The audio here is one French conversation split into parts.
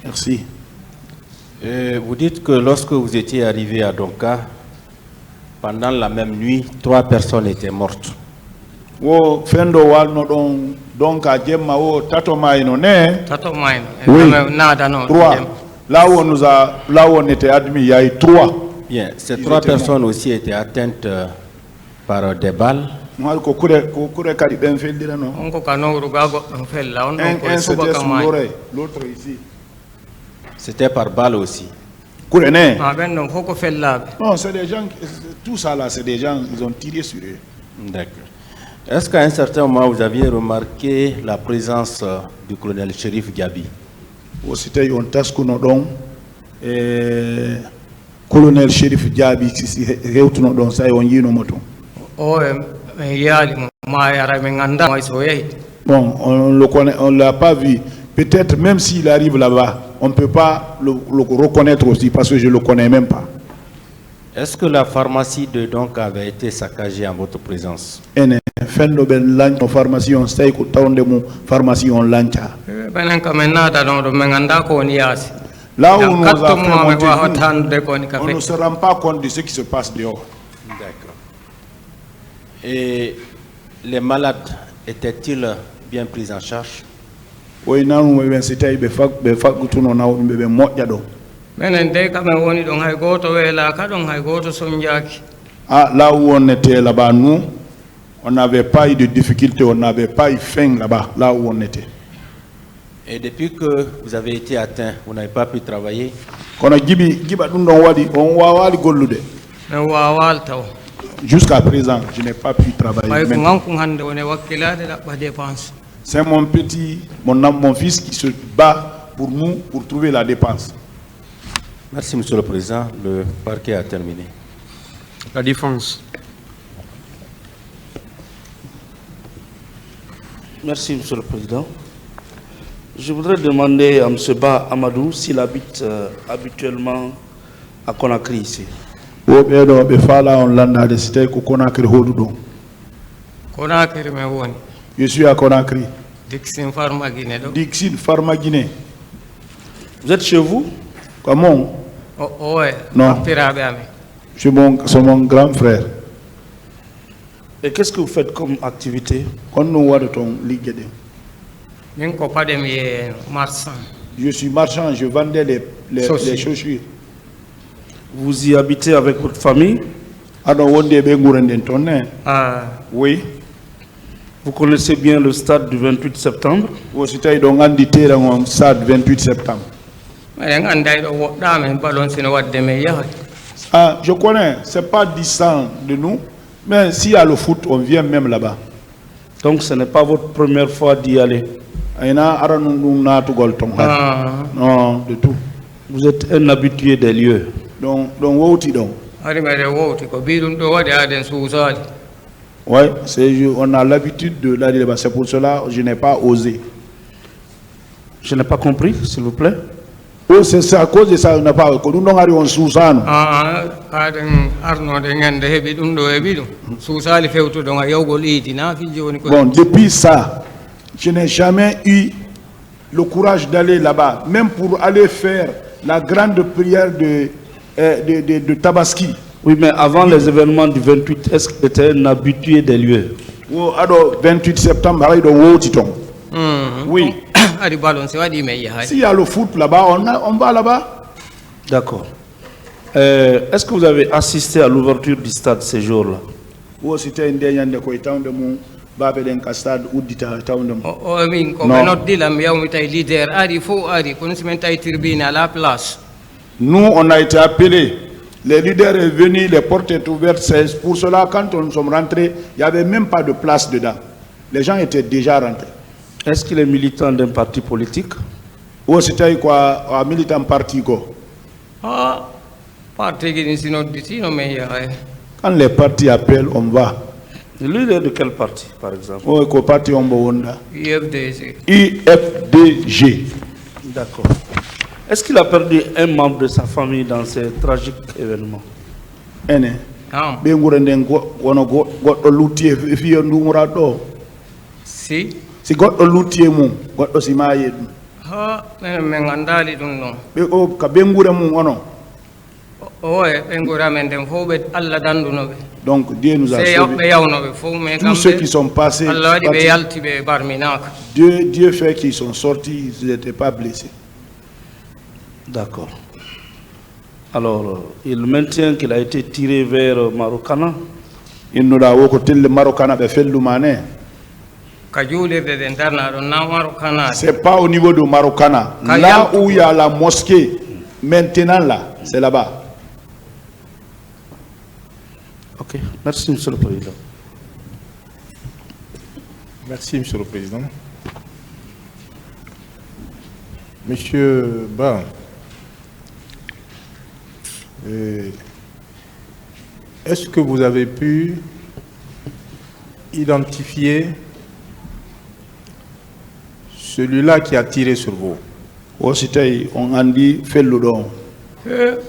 Merci. Vous dites que lorsque vous étiez arrivé à Donka, pendant la même nuit, 3 personnes étaent mortes. Wo fendo wal no don Donka jemma wo tato maino ne. Tato maino. Oui. Nada no. 3. Là où on était admis, il y a eu 3. Bien, ces 3 personnes aussi étaient atteintes par des balles. Un c'était sur l'oreille, l'autre ici. C'était par balle aussi. Non, c'est des gens, tout ça là, c'est des gens, ils ont tiré sur eux. D'accord. Est-ce qu'à un certain moment, vous aviez remarqué la présence du colonel Shérif Gabi? C'était un tasque donc, colonel Shérif Gabi, si réussissons donc ça, on y est moto. Bon, on le connaît, on l'a pas vu. Peut-être même s'il arrive là-bas, on ne peut pas le reconnaître aussi parce que je ne le connais même pas. Est-ce que la pharmacie de Donka avait été saccagée en votre présence? Pharmacie, on sait que pharmacie on lança. Là où nous avons on ne se rend pas compte de ce qui se passe dehors. D'accord. Et les malades étaient-ils bien pris en charge? Oui, non, c'était là où on était là-bas, nous, on n'avait pas eu de difficulté, on n'avait pas eu faim là-bas, là où on était. Et depuis que vous avez été atteint, vous n'avez pas pu travailler? Jusqu'à présent, je n'ai pas pu travailler. C'est mon fils qui se bat pour nous, pour trouver la dépense. Merci, Monsieur le Président. Le parquet a terminé. La défense. Merci, Monsieur le Président. Je voudrais demander à M. Ba Amadou s'il habite habituellement à Conakry ici. Je suis à Conakry. Dixin Pharma Guinée. Dixin Pharma Guinée. Vous êtes chez vous? Comment? Ouais. Non. C'est mon grand frère. Et qu'est-ce que vous faites comme activité? Je suis marchand, je vendais les chaussures. Vous y habitez avec votre famille? Oui. Vous connaissez bien le stade du 28 septembre? Stade 28 septembre. Ah, je connais, c'est pas distant de nous, mais s'il y a le foot, on vient même là-bas. Donc ce n'est pas votre première fois d'y aller? Non, de tout. Vous êtes un habitué des lieux? Donc, oui, on a l'habitude de l'aller là-bas. C'est pour cela que je n'ai pas osé. Je n'ai pas compris, s'il vous plaît. Oh, c'est à cause de ça qu'on n'a pas. Bon, depuis ça, je n'ai jamais eu le courage d'aller là-bas, même pour aller faire la grande prière de Tabaski. Oui, mais avant les événements du 28, est-ce que tu étais un habitué des lieux? Oh, alors, 28 septembre, oui. S'il y a le foot là-bas, on va là-bas. D'accord. Est-ce que vous avez assisté à l'ouverture du stade ces jours-là? Oui, c'était une dernière de Koïtan de mon babé d'un stade ou d'Ita. Nous, on a été appelés. Les leaders sont venus, les portes étaient ouvertes. C'est pour cela, quand nous sommes rentrés, il n'y avait même pas de place dedans. Les gens étaient déjà rentrés. Est-ce qu'il est militant d'un parti politique? Ou c'était quoi, un militant parti quoi? Ah, parti qui n'est quand les partis appellent, on va. Le leader de quel parti, par exemple? Oui, quel parti on va? IFDG. IFDG. D'accord. Est-ce qu'il a perdu un membre de sa famille dans ces tragiques événements? Si. Si goɗɗo lutti e mum goɗɗo si maayi e ɗum ha men andali ɗum ɗon ɓe o ka ɓengure mum onon. oye ɓe gura men nden fof ɓe Allah dandunoɓe Donc Dieu nous a se sauvés. ɓe yawnoɓe fof mais Tous ceux qui sont passés, Allah waɗi ɓe partis, yalti ɓe barminaka Dieu fait qu'ils sont sortis, ils n'étaient pas blessés. D'accord. Alors, il maintient qu'il a été tiré vers Marokana. Innuɗa wo ko telle Marokana ɓe fellumane. ka juulirde ɗe darna ɗon na Marokana C'est pas au niveau de Marokana. Là où il y a la mosquée, maintenant là, c'est là-bas. Ok, merci Monsieur le Président. Merci, Monsieur le Président. Monsieur Ba, est-ce que vous avez pu identifier celui-là qui a tiré sur vous? Wosi tawi on andi felluɗo on.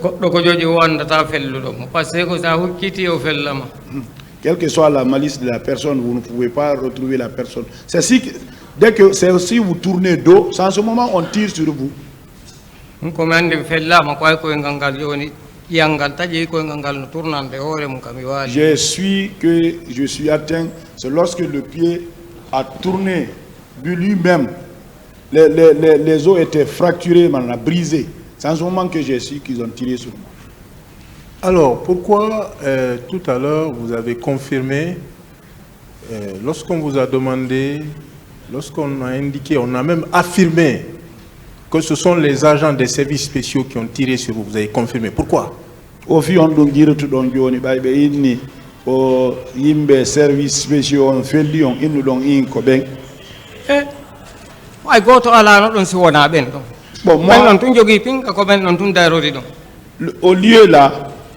goɗɗo ko joƴi wandata felluɗo mo par ce que sa hukkiti o fellama Quelle que soit la malice de la personne, vous ne pouvez pas retrouver la personne. C'est si, dès que c'est si vous tournez dos, c'est en ce moment on tire sur vous. komi andi mi fellama ko ay koyngal ngal joni ƴiyangal taƴi koyngal ngal no tournande hoore mum kam mi waali Je suis atteint, c'est lorsque le pied a tourné de lui-même, les os étaient fracturés, on a brisé. C'est en ce moment que j'ai su qu'ils ont tiré sur moi. Alors, pourquoi tout à l'heure vous avez confirmé, lorsqu'on vous a demandé, lorsqu'on a indiqué, on a même affirmé que ce sont les agents des services spéciaux qui ont tiré sur vous, vous avez confirmé. Pourquoi? Au fi on ɗum jirotuɗon joni ɓay ɓe inni o yimɓe service spéciaux on felli on innuɗon in ko ɓen. ay goto alano ɗon si wona ɓen ɗon Bon, ɓen moi, ɗon tun jogui pinka ko ɓen ɗon tun darori ɗon au lieu là,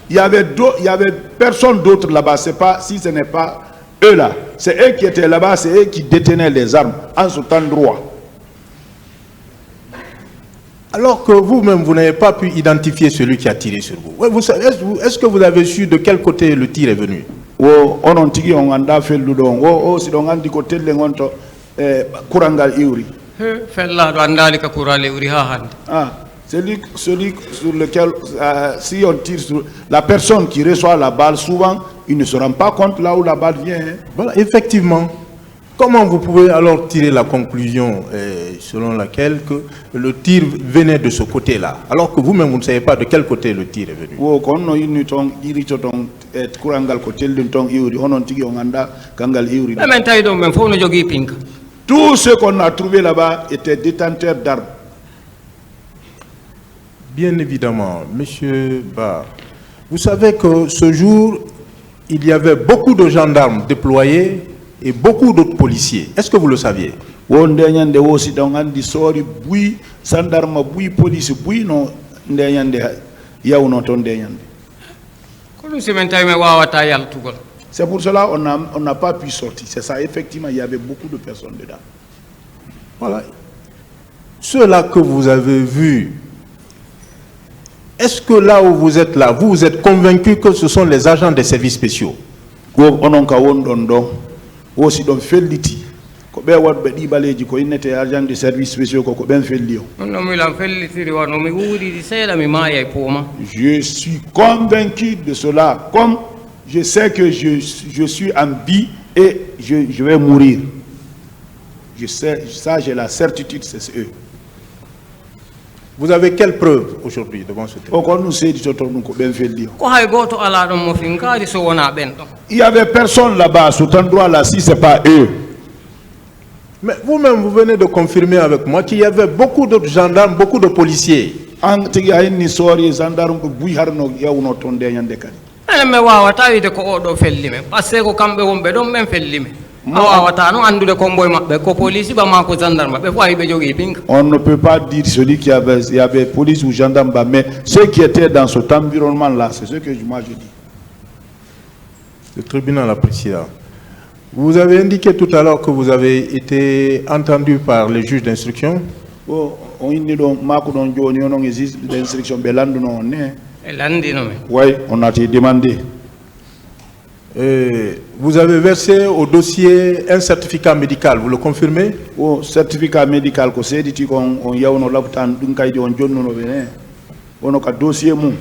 il y avait personne d'autre là-bas. C'est pas, si ce n'est pas eux là, c'est eux qui étaient là-bas, c'est eux qui détenaient les armes en ce temps droit. Alors que vous-même, vous n'avez pas pu identifier celui qui a tiré sur vous. Est-ce que vous avez su de quel côté le tir est venu? O onon tigi on anda felluɗon o si ɗon andi ko telle gonto kurangal iwri. fellaɗo andali ka kurale uri ha hande Ah, celui sur lequel si on tire sur la personne qui reçoit la balle, souvent il ne se rend pas compte là où la balle vient. Hein. Voilà, effectivement. Comment vous pouvez alors tirer la conclusion selon laquelle que le tir venait de ce côté-là, alors que vous-même vous ne savez pas de quel côté le tir est venu? Wo kono inni ton irito ton kurangal ko tellin ton iwri onon tigi on anda kangal iwri. ɓemen tawi ɗon men fof no jogui pinka Tous ceux qu'on a trouvés là-bas étaient détenteurs d'armes. Bien évidemment, Monsieur Ba, vous savez que ce jour, il y avait beaucoup de gendarmes déployés et beaucoup d'autres policiers. Est-ce que vous le saviez? Wo ndeñande wo si ɗon andi soori buy sandarma buy police buy no ndeñande yawno toon ndeñande. ko ɗum simen tawi mi wawata yaltugol C'est pour cela on n'a pas pu sortir. C'est ça, effectivement, il y avait beaucoup de personnes dedans. Voilà. Ceux-là que vous avez vus, est-ce que là où vous êtes là, vous êtes convaincu que ce sont les agents des services spéciaux? Wo onon ka wonɗon ɗon wo si ɗon felliti ko ɓe waɗɓe ɗiɓaleji ko innete agent de service spéciaux ko ɓen felli o. ɗum ɗon milan fellitiri wano mi wuuridi seeɗa mi maaya e pooma Je suis convaincu de cela, comme je sais que je suis en vie et je vais mourir. Je sais, ça j'ai la certitude, c'est eux. Vous avez quelle preuve aujourd'hui devant ce tribunal? O kon ɗum seedito toon ɗum ko ɓen felli o. ko hay goto ala ɗon mo finkaari so wona ɓen ɗon Il y avait personne là-bas, à cet endroit-là, si c'est pas eux. Mais vous-même, vous venez de confirmer avec moi qu'il y avait beaucoup d'autres gendarmes, beaucoup de policiers. An tigi a inni soori gendarme ko buy harno yawno toon ndeñande kadi. enen mi wawata wiide ko oɗo felli men par ce que ko kamɓe wonɓe ɗon ɓen felli men a wawata noon andude komboye maɓɓe ko police ɓama ko gendarme maɓɓe fof a yiɓe jogui pinka On ne peut pas dire celui qui il y avait police ou gendarme, mais ceux qui étaient dans cet environnement-là, c'est ce que moi je dis. Le tribunal apprécie ça. Vous avez indiqué tout à l'heure que vous avez été entendu par les juges d'instruction. O inni ɗon mako ɗon joni onon e juge d'instruction ɓe landuno on ne. e landino men Oui, on a été demandé. Vous avez versé au dossier un certificat médical, vous le confirmez? O certificat médical ko sediti kon on yawno labutan dum kaydi on jonnuno be wono ka dossier mum.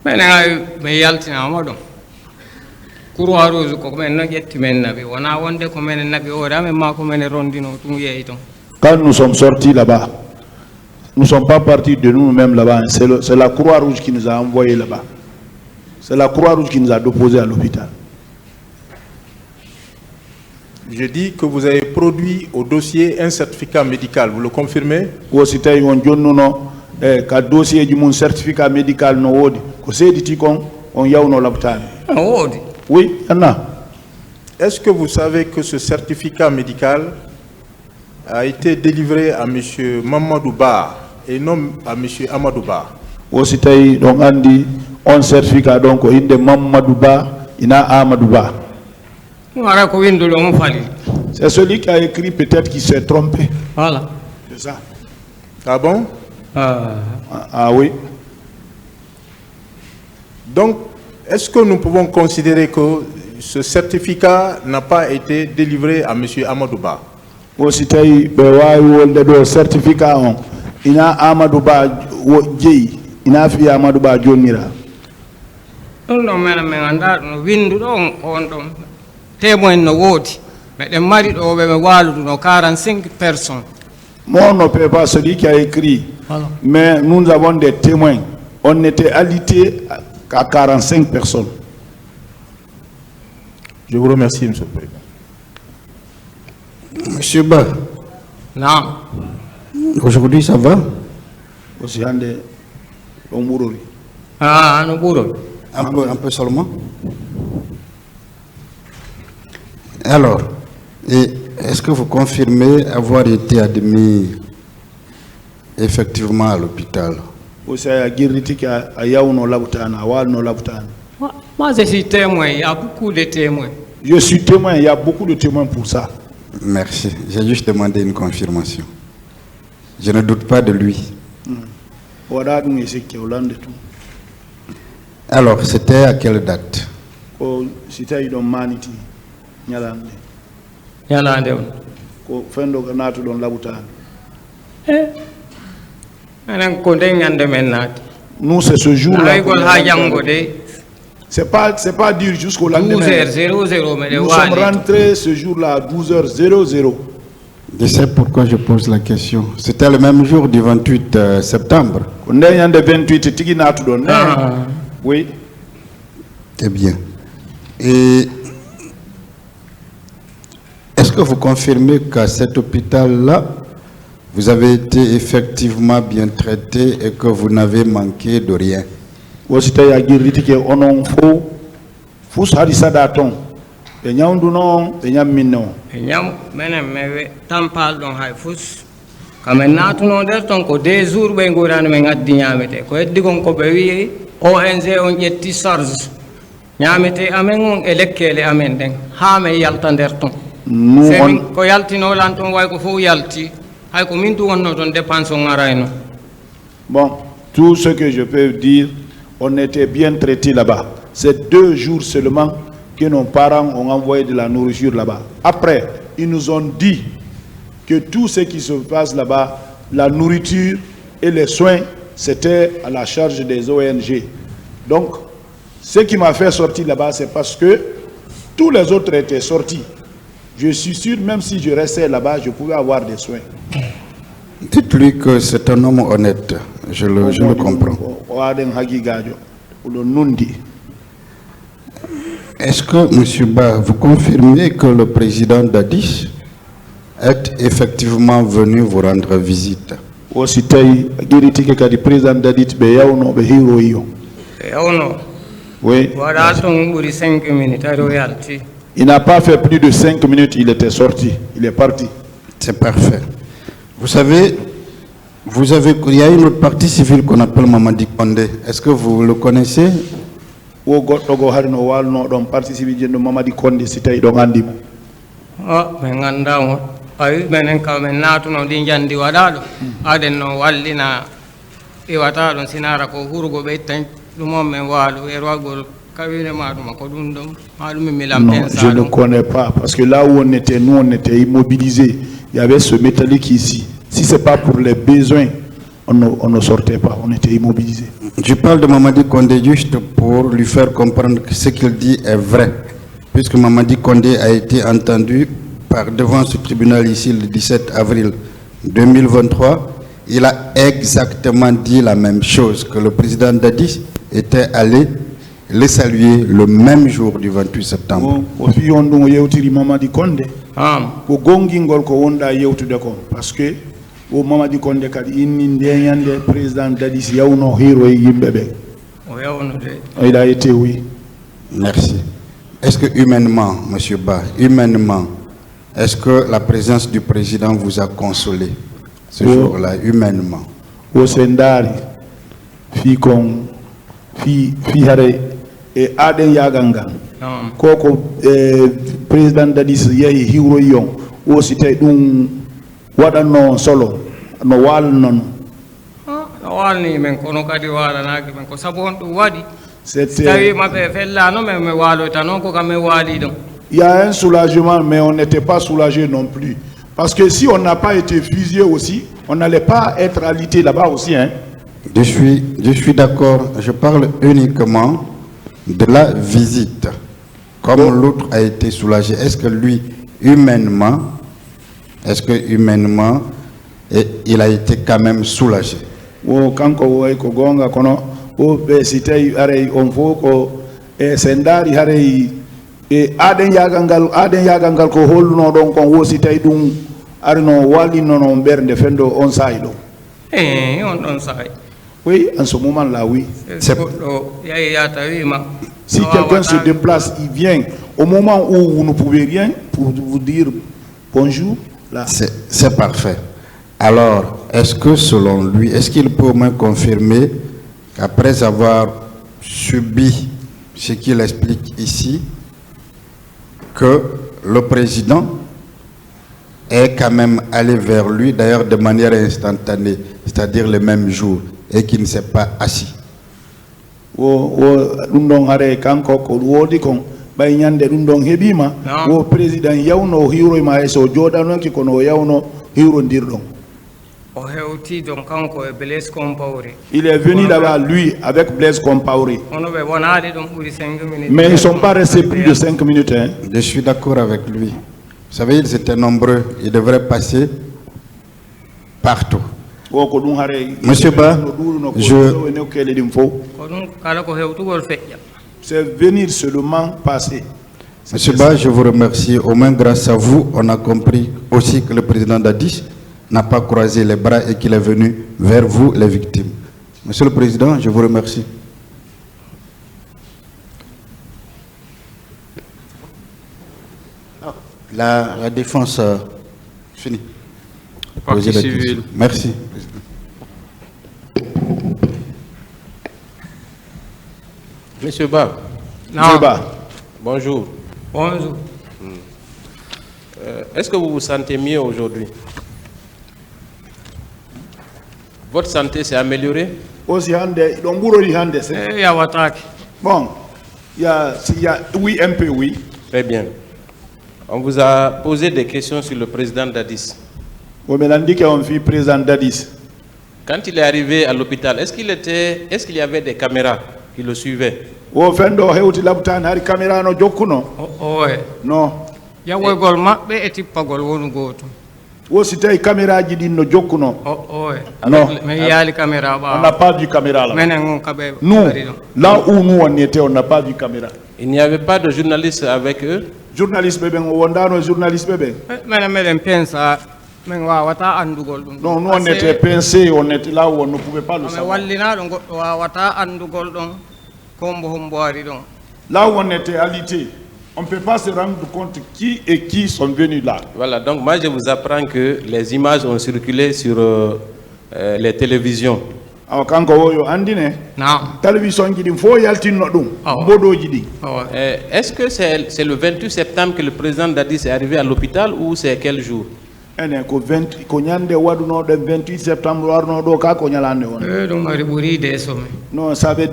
Men ay me yaltina mo don. Croix Rouge ko men no jetti men nabi wona wonde ko men nabi o da men ma ko men rondino tum yeyi ton. Quand nous sommes sortis là-bas, nous ne sommes pas partis de nous-mêmes là-bas. C'est la Croix-Rouge qui nous a envoyés là-bas. C'est la Croix-Rouge qui nous a déposés à l'hôpital. Je dis que vous avez produit au dossier un certificat médical, vous le confirmez? Aussi tay on jonnuno ka dossier du mon certificat médical no wodi ko sediti kon on yawno l'hôpital. Wodi. Oui, Anna. Est-ce que vous savez que ce certificat médical a été délivré à M. Mamadou Ba et non à M. Amadou Ba? Aussi tay donc andi on certificat donc inde Mamadou Ba ina Amadou Ba. C'est celui qui a écrit, peut-être qui s'est trompé. Voilà. C'est ça. Ah bon? Ah oui. Donc, est-ce que nous pouvons considérer que ce certificat n'a pas été délivré à M. Amadou Ba? Aussi tay be wawi wolde do certificat on ina Amadou Ba jeyi ina fi Amadou Ba jonnira. Non men anda no windu don on don témoin no wodi mais de mari do be waludu no 45 personnes. Moi on ne peut pas celui qui a écrit. Voilà. Mais nous avons des témoins. On était alité à 45 personnes. Je vous remercie, Monsieur le Président. Monsieur Ba. Non. Aujourd'hui, ça va? Ah, un peu seulement. Alors, est-ce que vous confirmez avoir été admis effectivement à l'hôpital? Moi, je suis témoin. Il y a beaucoup de témoins. Je suis témoin. Il y a beaucoup de témoins pour ça. Merci. J'ai juste demandé une confirmation. Je ne doute pas de lui. Alors, c'était à quelle date? Nous, c'est ce jour-là. C'est pas dire jusqu'au lendemain. 12h00. Nous sommes rentrés ce jour-là à 12h00. Je sais pourquoi je pose la question. C'était le même jour du 28 septembre. Oui. Eh bien. Et est-ce que vous confirmez qu'à cet hôpital-là, vous avez été effectivement bien traité et que vous n'avez manqué de rien? Bon, tout ce que je peux dire, on était bien traités là-bas. C'est 2 jours seulement que nos parents ont envoyé de la nourriture là-bas. Après, ils nous ont dit que tout ce qui se passe là-bas, la nourriture et les soins, c'était à la charge des ONG. Donc, ce qui m'a fait sortir là-bas, c'est parce que tous les autres étaient sortis. Je suis sûr, même si je restais là-bas, je pouvais avoir des soins. Dites-lui que c'est un homme honnête. Je le comprends. Est-ce que, M. Ba, vous confirmez que le président Dadis est effectivement venu vous rendre visite? Oui. Il n'a pas fait plus de 5 minutes, il était sorti, il est parti. C'est parfait. Vous savez, il y a une autre partie civile qu'on appelle Mamadi Kondé. Est-ce que vous le connaissez? kawine maduma ko dum dum madum milam Non, pensa je ne connais pas. Parce que là où on était, nous, on était immobilisés. Il y avait ce métallique ici. Si ce n'est pas pour les besoins, on ne sortait pas. On était immobilisés. Je parle de Mamadi Kondé juste pour lui faire comprendre que ce qu'il dit est vrai. Puisque Mamadi Kondé a été entendu devant ce tribunal ici le 17 avril 2023, il a exactement dit la même chose, que le président Dadis était allé le saluer le même jour du 28 septembre. Parce que au Mamadi Kondé kadi inni ndeyande président Dadis yawno hiro yimɓeɓe. Il a été, oui. Merci. Est-ce que humainement, M. Ba, humainement, est-ce que la présence du président vous a consolé ce jour-là, humainement? Au Sendari, fi hare et Aden Yaganga. Koko président Dadis yehi hiro yon. O site dum waɗanno solo no walnon. No walni men kono kadi walanaki men ko sabu on ɗum waɗi tawi maɓe fellano men mi waloyta noon ko kam mi waali ɗum. Il y a un soulagement, mais on n'était pas soulagé non plus. Parce que si on n'a pas été fusillé aussi, on n'allait pas être alité là-bas aussi. Hein? Je suis d'accord. Je parle uniquement de la visite. Comme l'autre a été soulagé, est-ce que lui, humainement, il a été quand même soulagé? Aden yagangal ko holluno don kon wosi tay dum arino walino no bernde fendo on saydo on don say. Oui, en ce moment là, oui. Si quelqu'un se déplace, il vient au moment où vous ne pouvez rien pour vous dire bonjour là. C'est parfait. Alors, est-ce que selon lui, est-ce qu'il peut au moins confirmer qu'après avoir subi ce qu'il explique ici, que le président est quand même allé vers lui, d'ailleurs de manière instantanée, c'est-à-dire le même jour, et qu'il ne s'est pas assis? Il est venu là-bas, lui, avec Blaise Compaoré. Mais ils ne sont pas restés plus de 5 minutes. Hein. Je suis d'accord avec lui. Vous savez, ils étaient nombreux. Ils devraient passer partout. Monsieur Ba, c'est venir seulement passer. Monsieur Ba, je vous remercie. Au moins, grâce à vous, on a compris aussi que le président Dadis n'a pas croisé les bras et qu'il est venu vers vous, les victimes. Monsieur le Président, je vous remercie. La défense finie. Partie civile. Merci. Monsieur Ba. Monsieur Ba. Bonjour. Bonjour. Est-ce que vous vous sentez mieux aujourd'hui? Votre santé s'est améliorée? Bon, oui, un peu, oui. Très bien. On vous a posé des questions sur le président Dadis. Quand il est arrivé à l'hôpital, est-ce qu'il y avait des caméras qui le suivaient? Non. On n'a pas vu caméra là. Nous, là où nous on était, on n'a pas vu caméra. Il n'y avait pas de journalistes avec eux? Journaliste bébé, on a un journaliste bébé. Non, nous on était pincés, on était là où on ne pouvait pas le savoir. Là où on était alité, on ne peut pas se rendre compte qui et qui sont venus là. Voilà, donc moi je vous apprends que les images ont circulé sur les télévisions. Est-ce que c'est le 28 septembre que le président Dadis est arrivé à l'hôpital ou c'est quel jour? Non, ça avait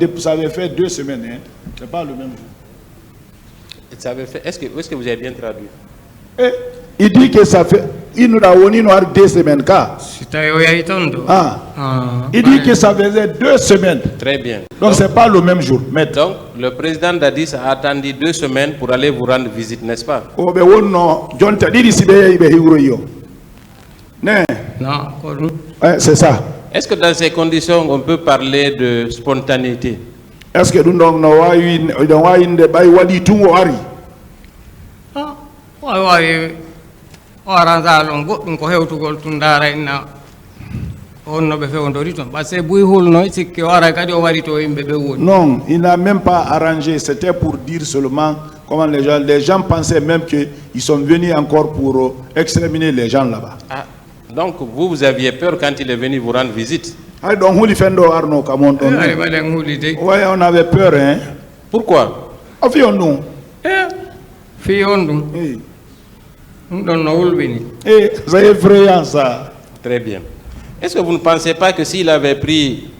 fait 2 semaines. Hein. C'est pas le même jour. Est-ce que vous avez bien traduit? Il dit que ça fait... Il nous a donné 2 semaines. Il dit que ça faisait 2 semaines. Très bien. Donc c'est pas le même jour. Maître. Donc le président Dadis a attendu 2 semaines pour aller vous rendre visite, n'est-ce pas? C'est ça. Est-ce que dans ces conditions, on peut parler de spontanéité? Est-ce que nous avons non, il n'a même pas arrangé. C'était pour dire seulement comment les gens pensaient même qu'ils sont venus encore pour exterminer les gens là-bas. Ah, donc vous aviez peur quand il est venu vous rendre visite? Oui, on avait peur, hein. Pourquoi? C'est effrayant ça. Très bien. Est-ce que vous ne pensez pas que s'il avait pris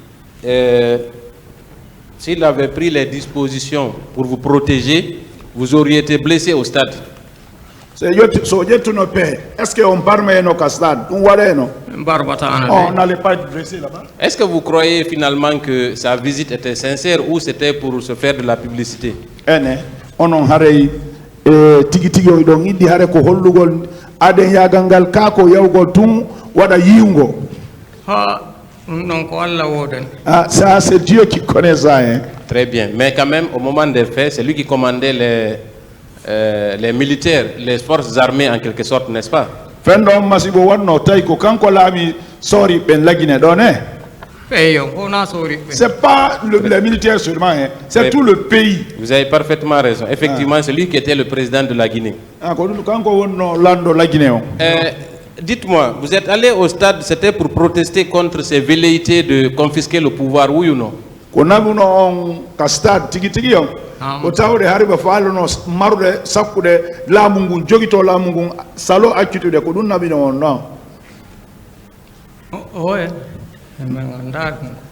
les dispositions pour vous protéger, vous auriez été blessé au stade? Est-ce qu'on parle au stade? On n'allait pas être blessé là-bas. Est-ce que vous croyez finalement que sa visite était sincère ou c'était pour se faire de la publicité? Ça c'est Dieu qui connaît ça, hein? Très bien, mais quand même au moment des faits, c'est lui qui commandait les militaires, les forces armées en quelque sorte, n'est-ce pas? C'est pas les militaires seulement, hein? C'est tout le pays. Vous avez parfaitement raison. Effectivement, c'est lui qui était le président de la Guinée. Dites-moi, vous êtes allé au stade, c'était pour protester contre ces velléités de confisquer le pouvoir, oui ou non?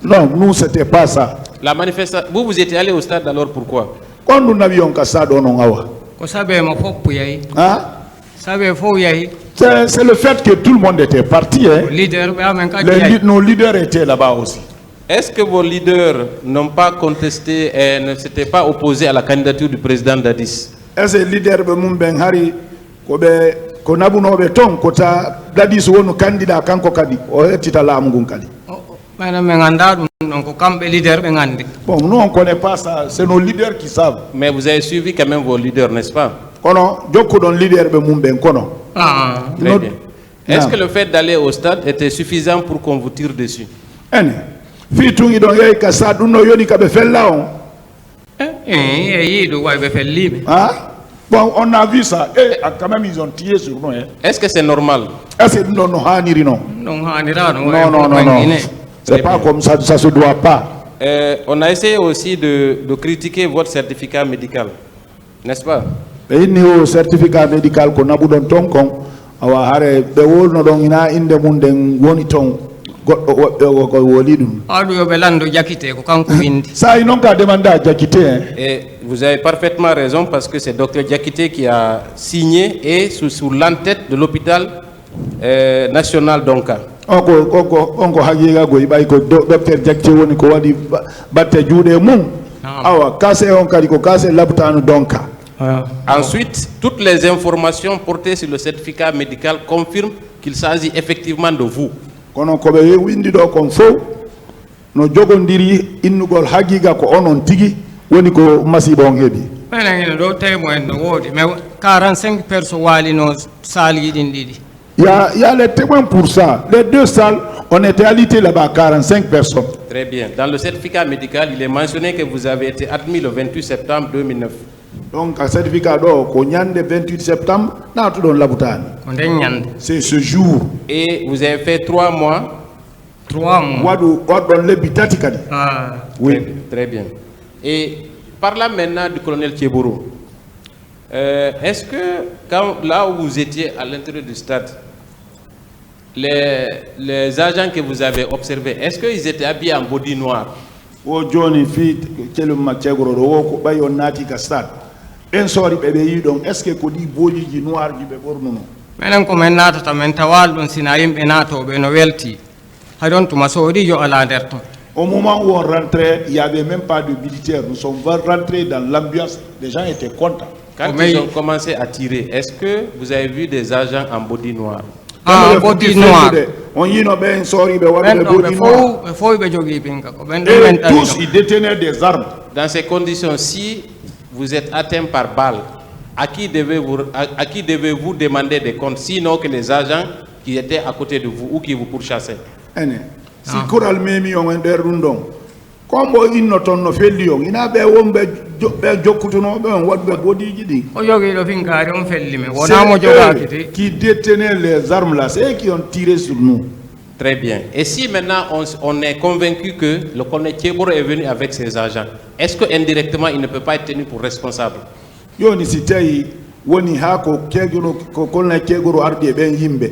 Non, nous c'était pas ça. La manifestation. Vous étiez allé au stade alors pourquoi? Quand nous n'avions qu'à ça, c'est le fait que tout le monde était parti, hein? Nos leaders étaient là-bas aussi. Est-ce que vos leaders n'ont pas contesté et ne s'étaient pas opposés à la candidature du président Dadis? Est-ce que les leaders de Mumben Hari, Dadis ou nos candidats kanko kadi, o etita la mungun kadi. Bon, nous on connaît pas ça, c'est nos leaders qui savent. Mais vous avez suivi quand même vos leaders, n'est-ce pas? Très bien. Est-ce que le fait d'aller au stade était suffisant pour qu'on vous tire dessus? Bon, on a vu ça. Et quand même, ils ont tiré sur nous. Hein. Est-ce que c'est normal? Est-ce que non? Non. C'est pas comme ça, ça se doit pas. On a essayé aussi de critiquer votre certificat médical, n'est-ce pas? Et le certificat médical qu'on a besoin de ton awahare be wolno don ina inde mun den woni ton goddo wolidum adu yo belando jakite ko kanko windi ça ils n'ont qu'à demander à Diakité, hein. Et vous avez parfaitement raison parce que c'est docteur Diakité qui a signé et sous l'entête de l'hôpital national d'Onka. onko hagiga go ibay ko docteur Diakité woni ko wadi batte juude mum awa kase on kadi ko kase labtanu Donka. Ensuite, toutes les informations portées sur le certificat médical confirment qu'il s'agit effectivement de vous. Kono ko be windi do kon fo no jogondiri innugol hagiga ko onon tigi woni ko masibo on hebi. Menen do témoin no wodi mais 45 personnes wali no sali dindi. Il y a les témoins pour ça. Les deux salles, on était alité là-bas 45 personnes. Très bien. Dans le certificat médical, il est mentionné que vous avez été admis le 28 septembre 2009. Donc, un certificat d'or, le 28 septembre, c'est ce jour. Et vous avez fait 3 mois. 3 mois. Oui. Très bien. Et parlant maintenant du colonel Thiebourou, est-ce que là où vous étiez à l'intérieur du stade, les agents que vous avez observés, est-ce qu'ils étaient habillés en body noir? o joni fi kelum cegoro do wo ko bay on nati ka stade en sori be yi don est ce que ko di boji noir ji be bornuno menen ko men natata men tawal don sina yimbe natobe no welti haydon tuma sodi yo ala der ton. Au moment où on rentrait, il n'y avait même pas de militaires. Nous sommes rentrés dans l'ambiance. Les gens étaient contents. Quand ils ont commencé à tirer, est-ce que vous avez vu des agents en body noir? Ah, body noir. On y a bien sorry, body noir. Et tous, ils détenaient des armes. Dans ces conditions, si vous êtes atteint par balle, à qui devez-vous demander des comptes, sinon que les agents qui étaient à côté de vous ou qui vous pourchassaient? Si koral memi on nder rundon kombo inno ton no felli on ina be wombe jokkutuno be wadbe bodiji di o jogi do finkari on felli me wona mo jogaki qui détenaient les armes là c'est qui ont tiré sur nous. Très bien. Et si maintenant on est convaincu que le colonel Tcheboro est venu avec ses agents, est-ce que indirectement il ne peut pas être tenu pour responsable? Yo ni sitay woni hako kegoro ko colonel Tcheboro ardi ben yimbe,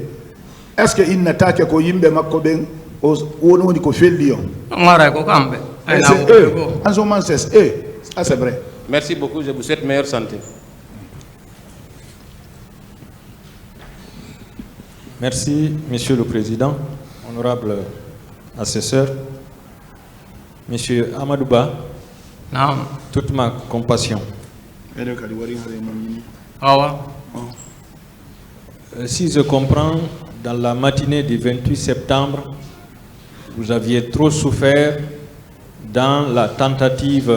est-ce que il n'attaque ko yimbe makko ben woni ko felli on ngara ko kambe en ce moment c'est eux. Ah, c'est vrai. Merci beaucoup, je vous souhaite meilleure santé. Merci, Monsieur le Président, honorable assesseur, Monsieur Amadouba, toute ma compassion. Si je comprends, dans la matinée du 28 septembre, vous aviez trop souffert dans la tentative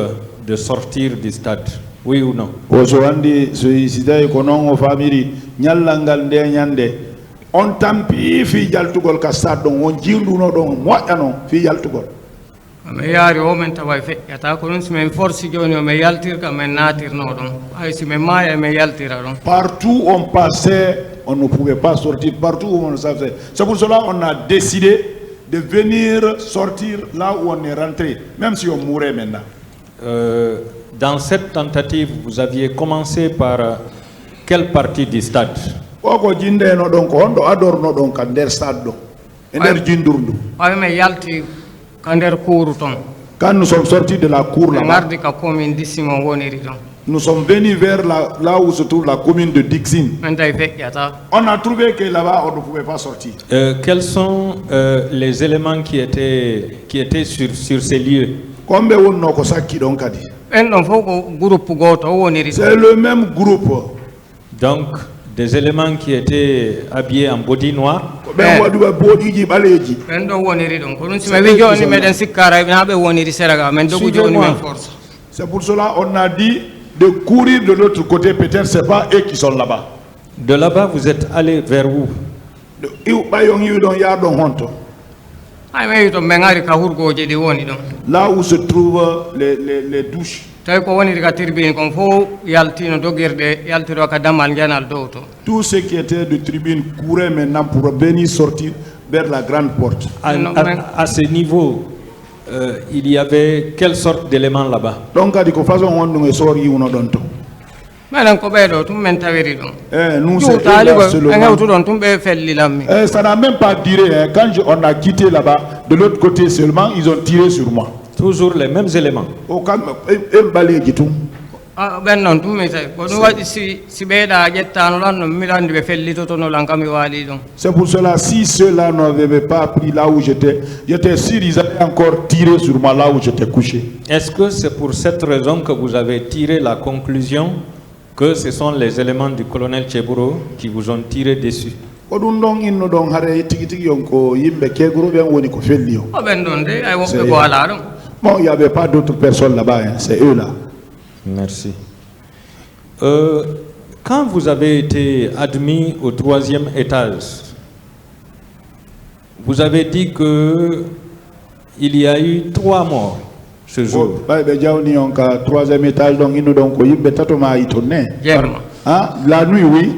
de sortir du stade. Oui ou non? On tampi fi jaltugol ka stade don on jinduno don moƴƴano fi jaltugol. Me yaari o men taway feƴƴata ko non si men force joni o me yaltirka men natirno ɗon hay si men maaya me yaltira ɗon. Partout on passait, on ne pouvait pas sortir. Partout où on savait. C'est pour cela qu'on a décidé de venir sortir là où on est rentré, même si on mourait maintenant. Dans cette tentative, vous aviez commencé par quelle partie du stade? Oko jinde no don ko hondo adorno don ka der stade do e der jindurdu ay me yalti ka der cour ton. Quand nous sommes sortis de la cour là, ngardi ka commune Dissimo woniri don. Nous sommes venus vers là où se trouve la commune de Dixine. On a trouvé que là-bas on ne pouvait pas sortir. Quels sont les éléments qui étaient sur ces lieux? C'est le même groupe. Donc des éléments qui étaient habillés en body noir. C'est pour cela qu'on a dit de courir de l'autre côté, peut-être c'est pas eux qui sont là-bas. De là-bas, vous êtes allé vers où? Là où se trouvent les douches. Tous ceux qui étaient de tribune couraient maintenant pour venir sortir vers la grande porte. À ce niveau, il y avait quelle sorte d'éléments là-bas? Donc, à dire façon on nous sort y on donne tout. Ça n'a même pas duré. Quand on a quitté là-bas, de l'autre côté seulement, ils ont tiré sur moi. Toujours les mêmes éléments. C'est pour cela, si ceux-là n'avaient pas pris là où j'étais sûr ils avaient encore tiré sur moi là où j'étais couché. Est-ce que c'est pour cette raison que vous avez tiré la conclusion que ce sont les éléments du colonel Tcheboro qui vous ont tiré dessus? Bon, il n'y avait pas d'autres personnes là-bas, hein. C'est eux là. Merci. Quand vous avez été admis au 3e étage, vous avez dit que il y a eu 3 morts ce jour. Troisième étage, donc il nous donne la nuit, oui.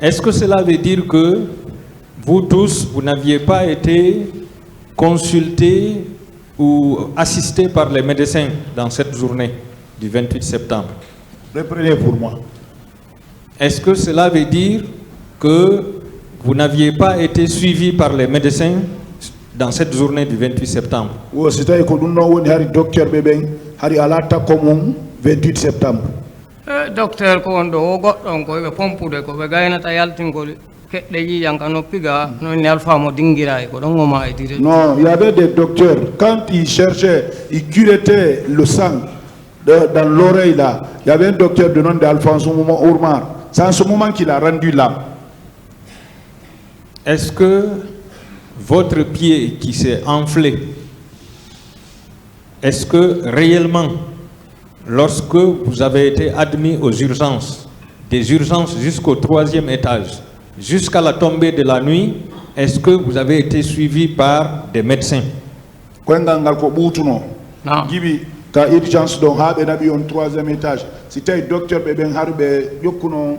Est-ce que cela veut dire que vous tous, vous n'aviez pas été consultés ou assistés par les médecins dans cette journée du 28 septembre? Reprenez pour moi. Est-ce que cela veut dire que vous n'aviez pas été suivis par les médecins dans cette journée du 28 septembre? Wo si tawi ko ɗum ɗon woni hari docteur ɓe ɓen hari ala takko mum 28 septembre. Docteur ko on ɗo o goɗɗon ko ɓe pompude ko ɓe gaynata yaltingol keɗɗe yiyan ka noppiga noon ne alfamo dinguirayi ko ɗon goma e dire. Non, il y avait des docteurs, quand ils cherchaient, ils curettaient le sang dans l'oreille là, il y avait un docteur de nom d'Alphonse Ourmar. C'est en ce moment qu'il a rendu l'âme. Est-ce que votre pied qui s'est enflé, est-ce que réellement, lorsque vous avez été admis aux urgences, des urgences jusqu'au 3e étage, jusqu'à la tombée de la nuit, est-ce que vous avez été suivi par des médecins? Non. Gibi ka urgence don ha be nabi on 3e étage. Si tay docteur be ben harbe yokkuno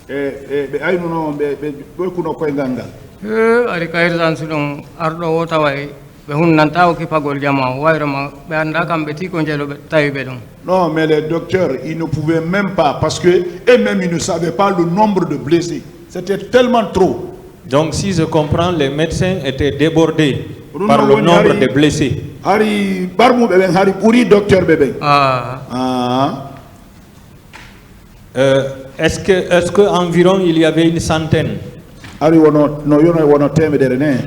be aynuno be yokkuno koy gangal. Ari ka urgence don ardo o taway be hunnanta o kipagol jama wayroma be anda kambe ti ko jelo be tawi be don. Non, mais les docteurs, ils ne pouvaient même pas, parce que eux-mêmes, ils ne savaient pas le nombre de blessés. C'était tellement trop. Donc, si je comprends, les médecins étaient débordés par le nombre de blessés. Hari barmu beben hari puri docteur beben. Est-ce que environ il y avait une centaine? Hari no yono teme derene.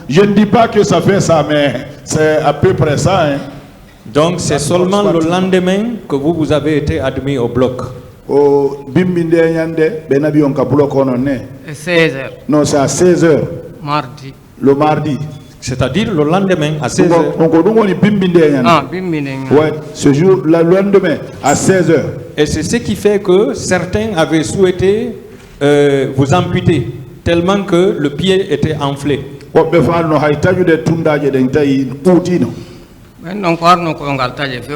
Je ne dis pas que ça fait ça, mais c'est à peu près ça. Hein. Donc c'est seulement le lendemain que vous avez été admis au bloc. Et 16h. Non, c'est à 16h. Mardi. Le mardi. C'est-à-dire le lendemain à 16h. Ouais, ce jour, le lendemain à 16h. Et c'est ce qui fait que certains avaient souhaité vous amputer, tellement que le pied était enflé.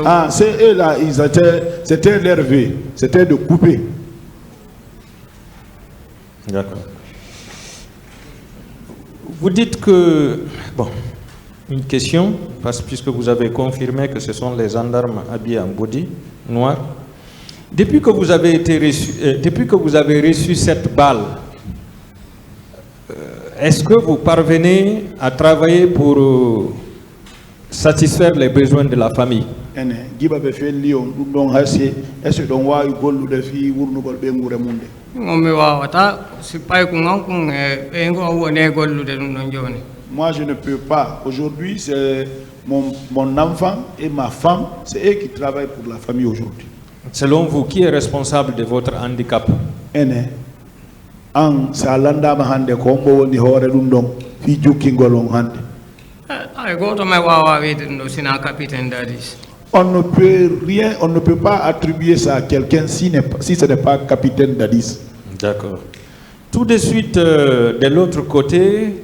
Ah, c'est eux là, c'était l'énervé, c'était de couper. D'accord. Vous dites que, bon, une question, puisque vous avez confirmé que ce sont les gendarmes habillés en body noir. Depuis que vous avez reçu cette balle, est-ce que vous parvenez à travailler pour satisfaire les besoins de la famille? Moi, je ne peux pas. Aujourd'hui, c'est mon enfant et ma femme, c'est eux qui travaillent pour la famille aujourd'hui. Selon vous, qui est responsable de votre handicap? On ne peut rien, on ne peut pas attribuer ça à quelqu'un si ce n'est pas capitaine Dadis. D'accord. Tout de suite, de l'autre côté,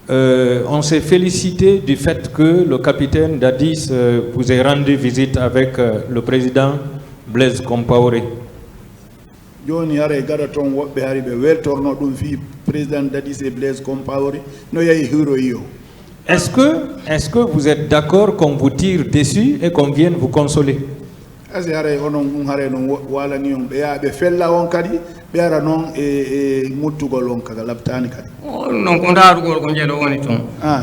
on s'est félicité du fait que le capitaine Dadis vous ait rendu visite avec le président Blaise Compaoré. Est-ce que vous êtes d'accord qu'on vous tire dessus et qu'on vienne vous consoler? Ah,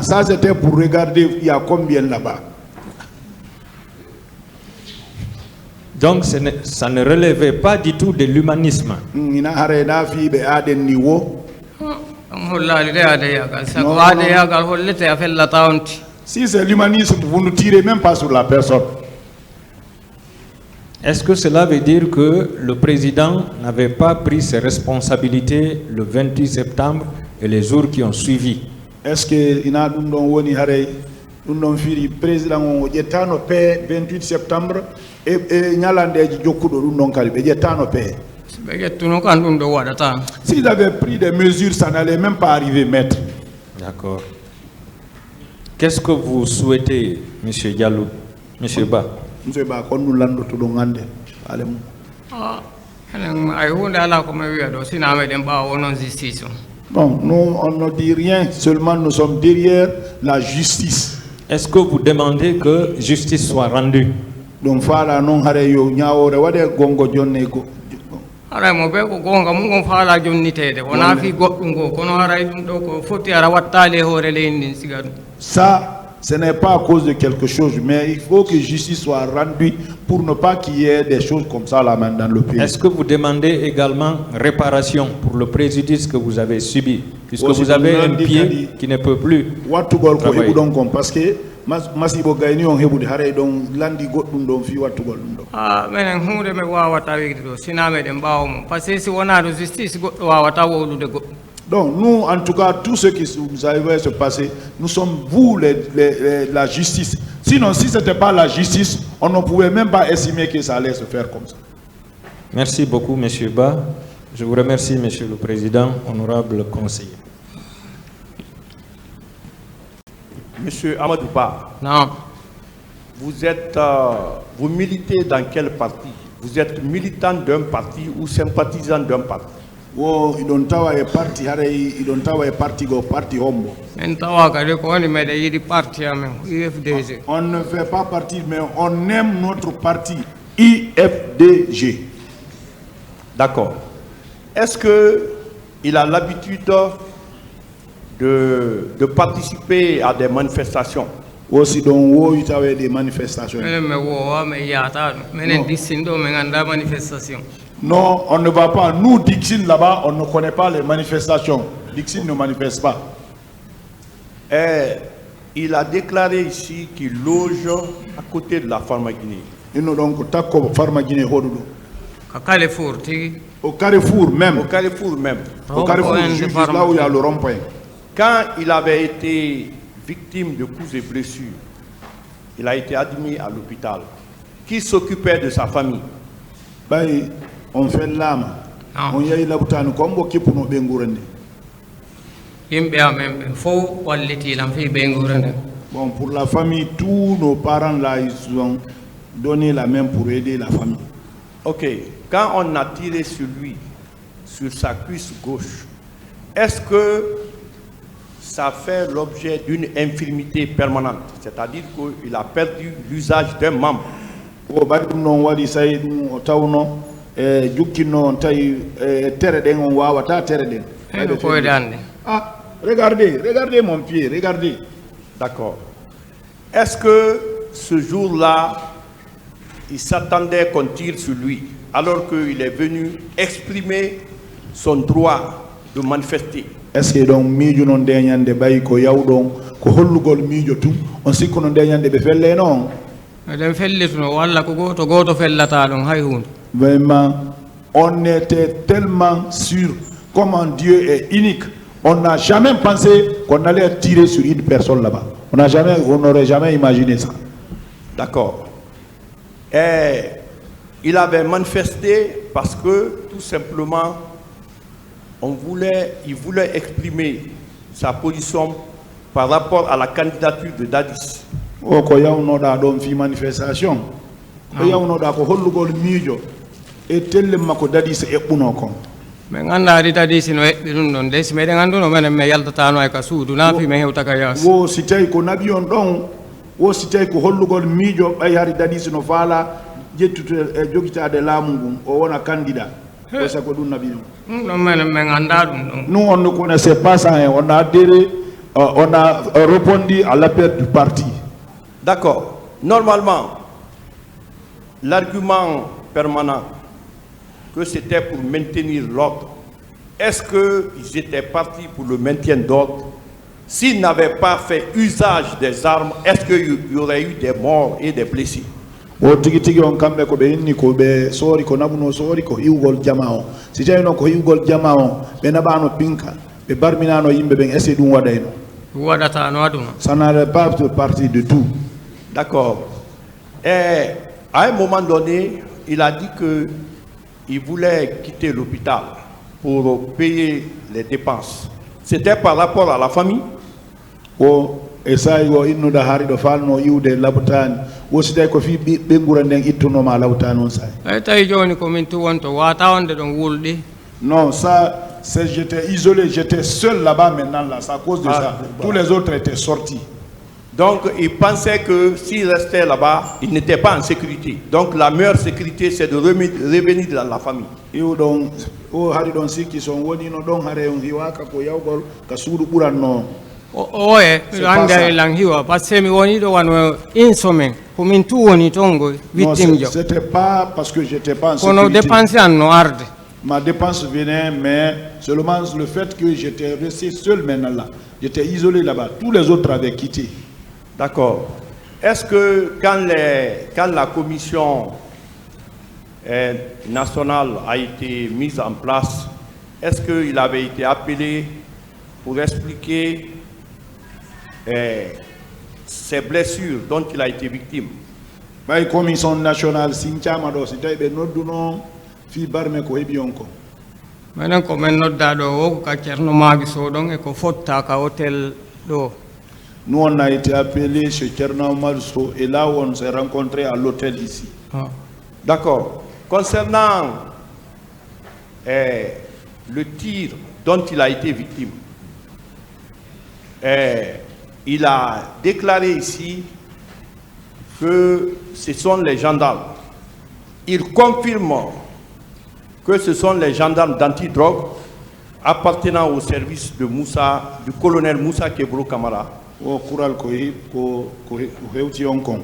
ça c'était pour regarder il y a combien là-bas. Donc ça ne relevait pas du tout de l'humanisme. Si c'est l'humanisme, vous ne tirez même pas sur la personne. Est-ce que cela veut dire que le président n'avait pas pris ses responsabilités le 28 septembre et les jours qui ont suivi? Est-ce que le président a 28 septembre et s'ils avaient pris des mesures, ça n'allait même pas arriver, maître. D'accord. Qu'est-ce que vous souhaitez, M. Diallo, M. Ba? Bon, nous, on ne dit rien, seulement nous sommes derrière la justice. Est-ce que vous demandez que justice soit rendue? Aray mo be ko gonga mun gon faala jonnitede wona fi goddum go kono aray dum do ko foti ara wattale hore leyndin sigadu. Ça, ce n'est pas à cause de quelque chose, mais il faut que justice soit rendue pour ne pas qu'il y ait des choses comme ça là dans le pays. Est-ce que vous demandez également réparation pour le préjudice que vous avez subi, puisque Aussi, vous avez un Nandi pied Kadi, qui ne peut plus Wattugol ko travailler. hebu don kom parce que masibo gayni on hebude hare don landi goddum don fi wattugol dum do. Menen hunde me wawata wigde do siname de mbawo mo parce que si wona do justice goddo wawata wolude goddo. Donc nous, en tout cas, tout ce qui nous arrive à se passer, nous sommes vous, la justice. Sinon, si ce n'était pas la justice, on ne pouvait même pas estimer que ça allait se faire comme ça. Merci beaucoup, M. Ba. Je vous remercie, M. le Président, honorable conseiller. Monsieur Amadou Ba, Non. vous militez dans quel parti? Vous êtes militant d'un parti ou sympathisant d'un parti? Oh, idon tawa e parti hare idon tawa e parti go parti hombo. En tawa kadi ko woni mede yidi parti amen UFDG. On ne fait pas partie, mais on aime notre parti IFDG. D'accord. Est-ce qu'il a l'habitude de participer à des manifestations? Aussi donc wo itawe des manifestations. Menen me wo me yata menen disindo me nganda manifestation. Non, on ne va pas. Nous, Dixine, là-bas, on ne connaît pas les manifestations. Dixine ne manifeste pas. Il a déclaré ici qu'il loge à côté de la Pharmaguinée. Il nous donc tako Pharmaguinée hodudo. Kakale furti. Au Carrefour même. Au Carrefour même. Au Carrefour, juste là où il y a le rond-point. Quand il avait été victime de coups et blessures, il a été admis à l'hôpital. Qui s'occupait de sa famille? Ben, on fait l'âme. On y a eu la boutane comme beaucoup pour nos bengourende. Yimbe amen fo walliti lam fi bengurende. Bon, pour la famille, tous nos parents là, ils ont donné la main pour aider la famille. Ok. Quand on a tiré sur lui, sur sa cuisse gauche, est-ce que ça fait l'objet d'une infirmité permanente? C'est-à-dire qu'il a perdu l'usage d'un membre. Oh, badum non wadi say dum tawno jukkino tay tere den on wawata tere den. Ah, regardez mon pied, regardez. D'accord. Est-ce que ce jour-là, il s'attendait qu'on tire sur lui, alors qu'il est venu exprimer son droit de manifester? Est-ce que donc mijo non deñande bay ko yawdon ko hollugol mijo tum on sikko non deñande be felle non? Dem fellituno walla ko goto fellata don hay hunde. Vraiment, on était tellement sûr, comment Dieu est unique. On n'a jamais pensé qu'on allait tirer sur une personne là-bas. On n'aurait jamais imaginé ça. D'accord. Et il avait manifesté parce que tout simplement, il voulait exprimer sa position par rapport à la candidature de Dadis. O ko yawnoɗa ɗon fi manifestation ko yawnoɗa ko hollugol miijo e telle makko Dadis eɓɓuno kon. Men gandari Dadis no eɓɓi ɗum ɗon de si meɗen anduno menen mi yaltatano e ka suudu na fi men hewta ka yaasi. Wo si tawi ko nabi on ɗon wo si tawi ko hollugol miijo ɓay hari Dadis no faala ƴettude e jogitade laamu ngun o wona candidat o sago ɗum nabi on. Ɗum menen men ganda ɗum ɗon. Nous on ne connaissait pas ça, hein. On a adhéré, on a répondu à l'appel du parti. D'accord. Normalement, l'argument permanent que c'était pour maintenir l'ordre, est-ce qu'ils étaient partis pour le maintien d'ordre? S'ils n'avaient pas fait usage des armes, est-ce qu'il y aurait eu des morts et des blessés? O tigi tigi on kamɓe ko ɓe inni ko ɓe soori ko naɓuno soori ko hiwgol jama o si tawi noon ko hiwgol jama o ɓe naɓano pinka ɓe barminano yimɓe ɓen essaye ɗum waɗayno waɗata no aduna. Ça n'allait pas partie de tout. D'accord. Et à un moment donné, il a dit qu'il voulait quitter l'hôpital pour payer les dépenses. C'était par rapport à la famille? O e sayi o innude haariɗo falno iwde labotani wosi tawi ko fi ɓe ɓura nden ittunoma labotani on sayi. Eyi tawi joni komin tu wonto wata wonde ɗon wulɗi. Non, ça, j'étais isolé, j'étais seul là-bas maintenant, là, c'est à cause de ça. Tous les autres étaient sortis. Donc, il pensait que s'il restait là-bas, il n'était pas en sécurité. Donc, la meilleure sécurité, c'est de revenir dans la famille. Oye, anda langiwa parce mi woni do wano insomen ko min tu woni tongo victime jo. C'était pas parce que j'étais pas en Kono sécurité. dépense anno arde. Ma dépense venait, mais seulement le fait que j'étais resté seul maintenant là. J'étais isolé là-bas. Tous les autres avaient quitté. D'accord. Est-ce que quand la commission nationale a été mise en place, est-ce qu'il avait été appelé pour expliquer ces blessures dont il a été victime? La commission nationale, c'était fi barme ko hebi onko Maintenant ko men nodda do wo ka cerno magi so don e ko fotta ka hotel do. Nous on a été appelé chez Tcherno Marso et là où on s'est rencontré à l'hôtel ici. D'accord. Concernant le tir dont il a été victime, il a déclaré ici que ce sont les gendarmes. Il confirme que ce sont les gendarmes d'antidrogue appartenant au service de Moussa, du colonel Moussa Kebro Kamara. O kural ko hewti on kon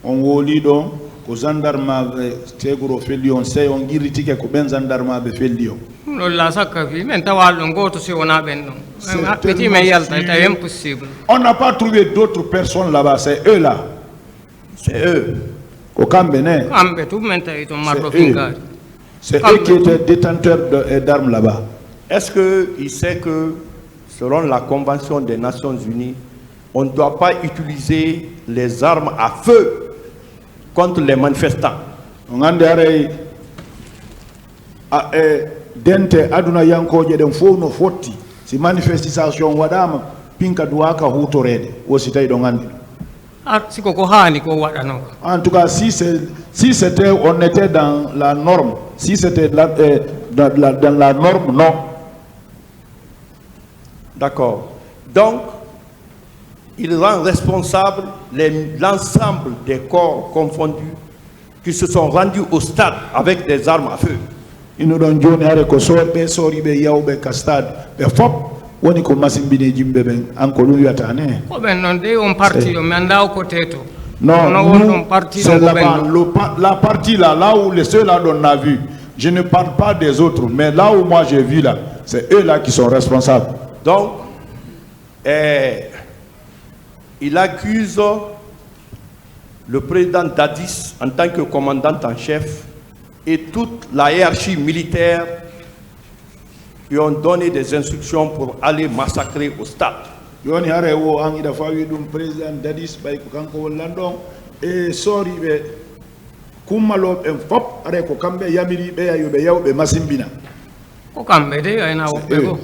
on woli do ko gendarme teguro felli on sey on girritike ko ben gendarme be felli on Non la sakka fi men tawal don goto se wona ben non. Petit mais yalta c'est impossible. On n'a pas trouvé d'autres personnes là-bas, c'est eux là. C'est eux. Au Cambéné. C'est eux qui étaient détenteurs d'armes là-bas. Est-ce qu'il sait que, selon la Convention des Nations Unies, on ne doit pas utiliser les armes à feu contre les manifestants? On a dente aduna yankoje den fo no fotti si manifestation wadama pinka duaka hutorede wosi tay do ngandi en tout cas si c'était on était dans la norme, si c'était dans la norme, non. D'accord. Donc il rend responsable l'ensemble des corps confondus qui se sont rendus au stade avec des armes à feu. Ino don joni are ko sorbe sori be yawbe ka stade be fop woni ko masimbine jimbe ben anko lu yata ne ko ben non de on parti o mi anda ko teto non c'est la partie là où les ceux là on a vu. Je ne parle pas des autres, mais là où moi j'ai vu là, c'est eux là qui sont responsables. Donc il accuse le président Dadis en tant que commandant en chef et toute la hiérarchie militaire qui ont donné des instructions pour aller massacrer au stade. Yoni harewo an ida fawi dum président Dadis bay ko kanko landon e sori be kumalo en fop are ko kambe yamiri be ayobe yawbe masimbina ko kambe de ayna wobbe go.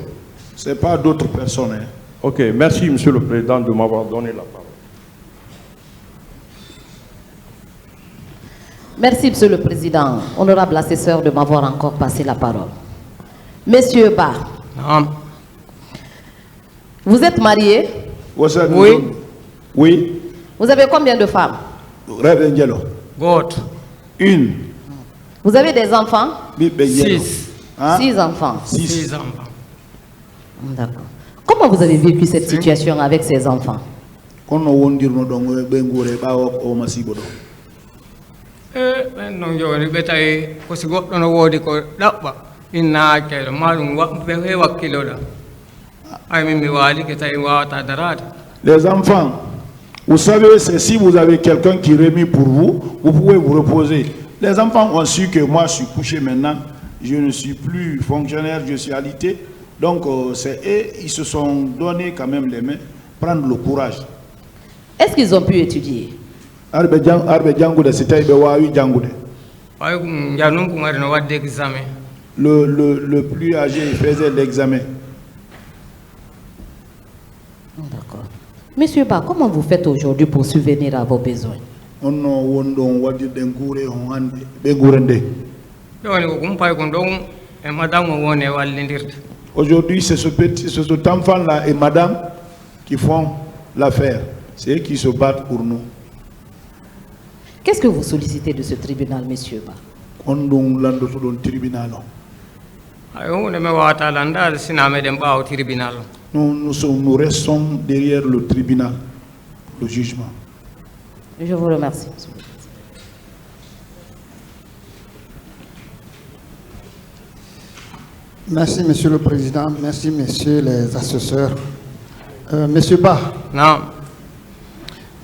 C'est pas d'autres personnes hein. OK, merci monsieur le président de m'avoir donné la parole. Merci, Monsieur le Président. Honorable assesseur, de m'avoir encore passé la parole. Monsieur Ba, vous êtes marié? Oui. Oui. Vous avez combien de femmes? Une. Vous avez des enfants? 6. Hein? 6 enfants. 6 enfants. D'accord. Comment vous avez vécu cette situation avec ces enfants? Non joni ɓe tawi ko si goɗɗo no woodi ko ɗaɓɓa inna accayɗo maɗum ɓe he wakkiloɗa ay min mi waali ke tawi wawata darade. Les enfants, vous savez, c'est si vous avez quelqu'un qui remet pour vous, vous pouvez vous reposer. Les enfants ont su que moi je suis couché maintenant, je ne suis plus fonctionnaire, je suis alité. Donc c'est eux, ils se sont donné quand même les mains, prendre le courage. Est-ce qu'ils ont pu étudier? Le plus âgé il faisait l'examen. D'accord. Monsieur Ba, comment vous faites aujourd'hui pour subvenir à vos besoins? Aujourd'hui, c'est cet enfant-là et madame qui font l'affaire. c'est eux qui se battent pour nous. Qu'est-ce que vous sollicitez de ce tribunal, monsieur Ba? Nous restons derrière le tribunal, le jugement. Je vous remercie. Merci, Monsieur le Président. Merci, Messieurs les assesseurs. Monsieur Ba, non.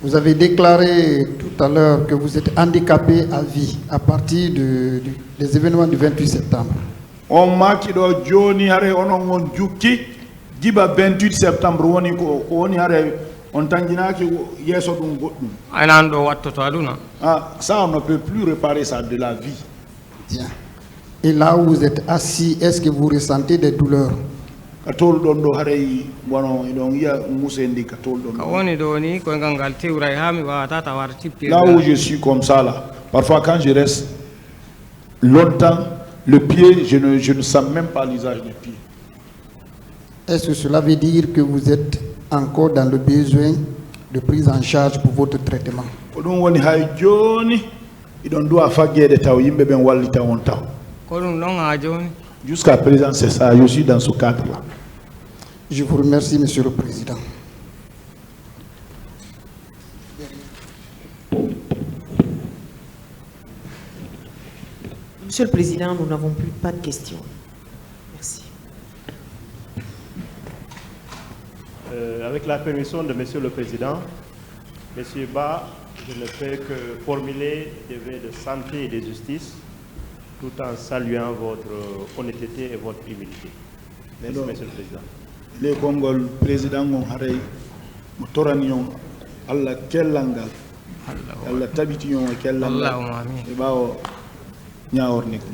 Vous avez déclaré tout à l'heure que vous êtes handicapé à vie à partir des événements du 28 septembre. On m'a dit que Johnny Harry on juki giba 28 septembre woni ko woni Harry on tangina ki yeso dum goddum. Anando watto to aduna. Ah, ça on ne peut plus réparer ça de la vie. Bien. Et là où vous êtes assis, est-ce que vous ressentez des douleurs? Là où je suis comme ça là, parfois quand je reste longtemps, le pied, je ne sens même pas l'usage des pieds. Est-ce que cela veut dire que vous êtes encore dans le besoin de prise en charge pour votre traitement? Jusqu'à présent, c'est ça, je suis dans ce cadre-là. Je vous remercie, Monsieur le Président. Monsieur le Président, nous n'avons plus pas de questions. Merci. Avec la permission de Monsieur le Président, Monsieur Ba, je ne peux que formuler des vœux de santé et de justice, tout en saluant votre honnêteté et votre humilité. Merci, Monsieur le Président. Le Congol président on haray mo toranion alla kellangal alla tabitiyon kellangal e bawo nyaorni ko.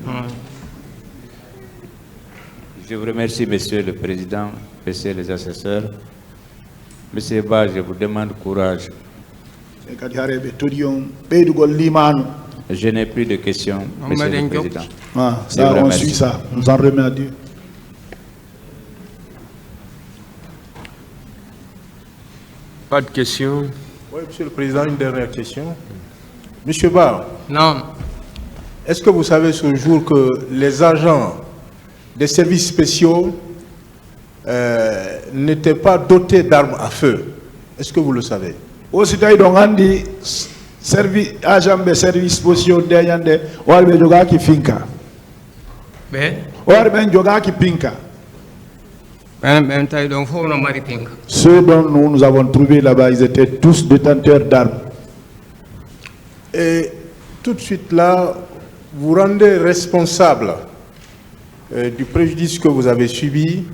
Je vous remercie, Monsieur le Président, Messieurs les assesseurs. Monsieur Ba, je vous demande courage. Je n'ai plus de questions, Monsieur le Président. Ah, ça, on suit ça. Nous en remercions à Dieu. Pas de questions. Oui, Monsieur le Président, une dernière question. Monsieur Ba. Non. Est-ce que vous savez ce jour que les agents des services spéciaux n'étaient pas dotés d'armes à feu? Est-ce que vous le savez? Aussi, donc, on dit agents des services spéciaux derrière Warbe Joga qui finka. Warbe Joga qui pinka. Ceux dont nous avons trouvé là-bas, ils étaient tous détenteurs d'armes. Et tout de suite là, vous rendez responsable du préjudice que vous avez subi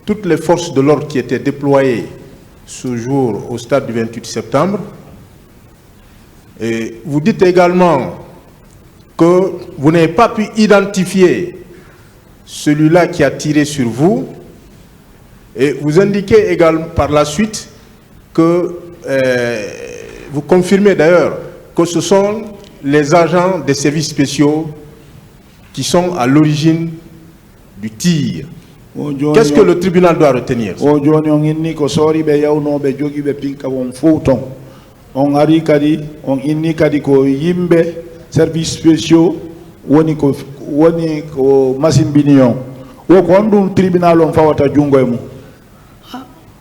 toutes les forces de l'ordre qui étaient déployées ce jour au stade du 28 septembre. Et vous dites également que vous n'avez pas pu identifier celui-là qui a tiré sur vous. Et vous indiquez également par la suite que vous confirmez d'ailleurs que ce sont les agents des services spéciaux qui sont à l'origine du tir. Qu'est-ce que le tribunal doit retenir? On ari kadi on inni kadi ko yimbe service spéciaux woni ko machine binion wo ko ndum tribunal on fawata jungo e mu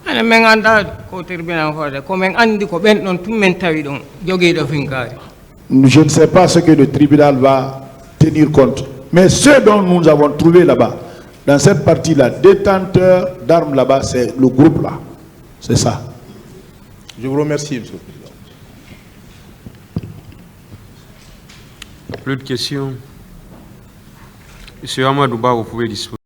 ana men anda ko tribunal fawata ko men andi ko ben don tum men tawi don jogi do finkari. Je ne sais pas ce que le tribunal va tenir compte, mais ceux dont nous avons trouvé là-bas dans cette partie-là, détenteurs d'armes là-bas, c'est le groupe là, c'est ça. Je vous remercie, Monsieur le Président. Plus de questions. Monsieur Amadou Ba, vous pouvez disposer.